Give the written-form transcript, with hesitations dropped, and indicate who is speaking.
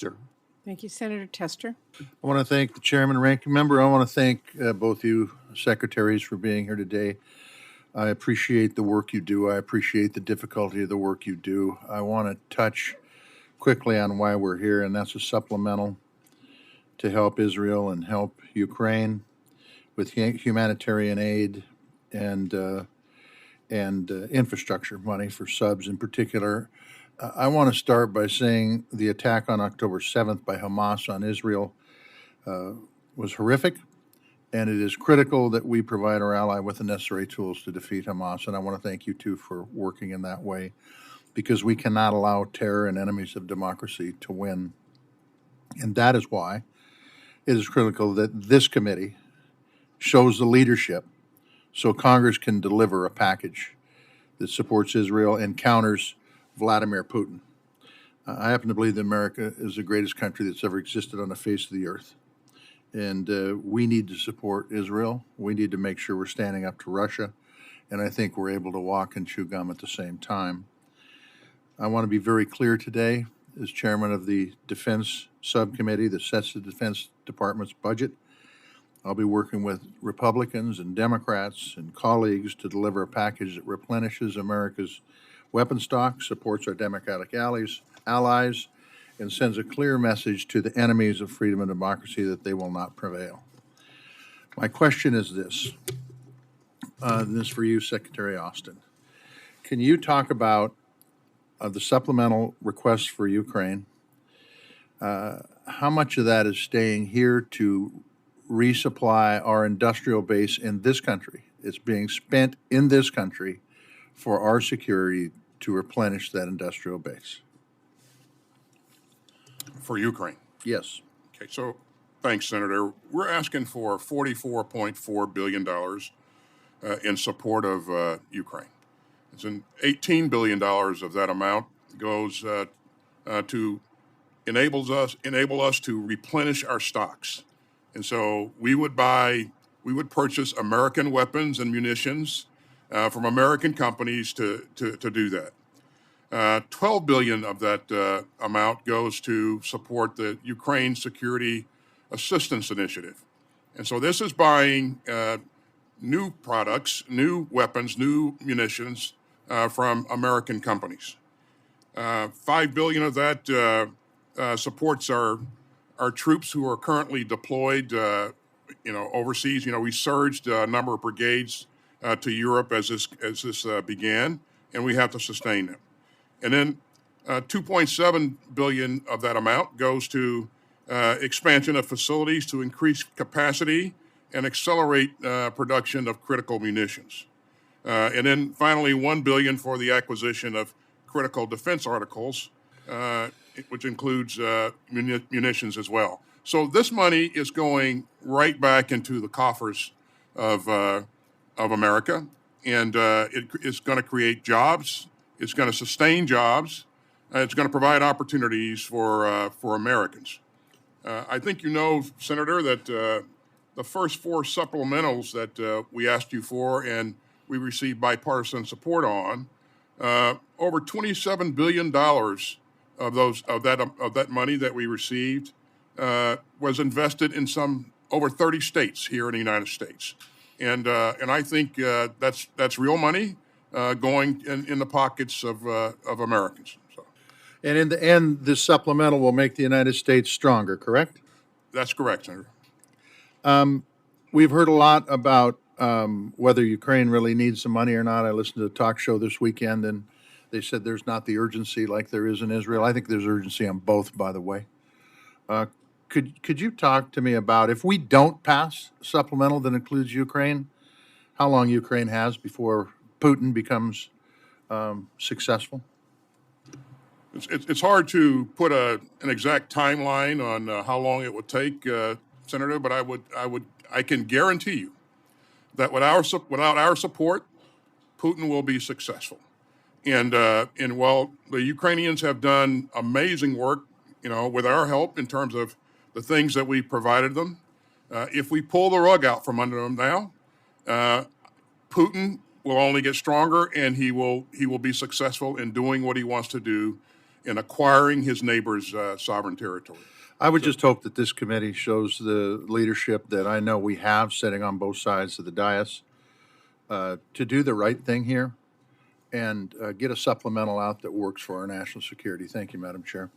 Speaker 1: Sure.
Speaker 2: Thank you, Senator Tester.
Speaker 3: I want to thank the chairman and ranking member. I want to thank both you secretaries for being here today. I appreciate the work you do. I appreciate the difficulty of the work you do. I want to touch quickly on why we're here, and that's a supplemental to help Israel and help Ukraine with humanitarian aid and infrastructure money for subs in particular. I want to start by saying the attack on October 7th by Hamas on Israel was horrific, and it is critical that we provide our ally with the necessary tools to defeat Hamas. And I want to thank you, too, for working in that way, because we cannot allow terror and enemies of democracy to win. And that is why it is critical that this committee shows the leadership so Congress can deliver a package that supports Israel and counters Vladimir Putin. I happen to believe that America is the greatest country that's ever existed on the face of the earth. And we need to support Israel. We need to make sure we're standing up to Russia. And I think we're able to walk and chew gum at the same time. I want to be very clear today, as chairman of the Defense Subcommittee that sets the Defense Department's budget. I'll be working with Republicans and Democrats and colleagues to deliver a package that replenishes America's weapon stock, supports our Democratic allies, and sends a clear message to the enemies of freedom and democracy that they will not prevail. My question is this, and this is for you, Secretary Austin. Can you talk about the supplemental requests for Ukraine? How much of that is staying here to resupply our industrial base in this country? It's being spent in this country for our security to replenish that industrial base.
Speaker 4: For Ukraine?
Speaker 3: Yes.
Speaker 4: Okay, so thanks, Senator. We're asking for $44.4 billion in support of Ukraine. It's an $18 billion of that amount goes to enable us to replenish our stocks. And so we would purchase American weapons and munitions from American companies to do that. $12 billion of that amount goes to support the Ukraine Security Assistance Initiative. And so this is buying new products, new weapons, new munitions from American companies. $5 billion of that supports our troops who are currently deployed, overseas. We surged a number of brigades to Europe as this began, and we have to sustain them. And then $2.7 billion of that amount goes to expansion of facilities to increase capacity and accelerate production of critical munitions. And then finally, $1 billion for the acquisition of critical defense articles, which includes munitions as well. So this money is going right back into the coffers of America, and it's going to create jobs. It's going to sustain jobs. It's going to provide opportunities for Americans. I think you know, Senator, that the first four supplementals that we asked you for and we received bipartisan support on, over $27 billion of that money that we received was invested in over 30 states here in the United States, and I think that's real money going in the pockets of Americans. So.
Speaker 3: And in the end, this supplemental will make the United States stronger, correct?
Speaker 4: That's correct, Senator.
Speaker 3: We've heard a lot about whether Ukraine really needs some money or not. I listened to a talk show this weekend, and they said there's not the urgency like there is in Israel. I think there's urgency on both, by the way. Could you talk to me about, if we don't pass supplemental that includes Ukraine, how long Ukraine has before Putin becomes successful?
Speaker 4: It's hard to put an exact timeline on how long it would take, Senator. But I can guarantee you that without our support, Putin will be successful. And while the Ukrainians have done amazing work, with our help in terms of the things that we provided them, if we pull the rug out from under them now, Putin will only get stronger, and he will be successful in doing what he wants to do in acquiring his neighbor's sovereign territory.
Speaker 3: I would just hope that this committee shows the leadership that I know we have sitting on both sides of the dais to do the right thing here and get a supplemental out that works for our national security. Thank you, Madam Chair.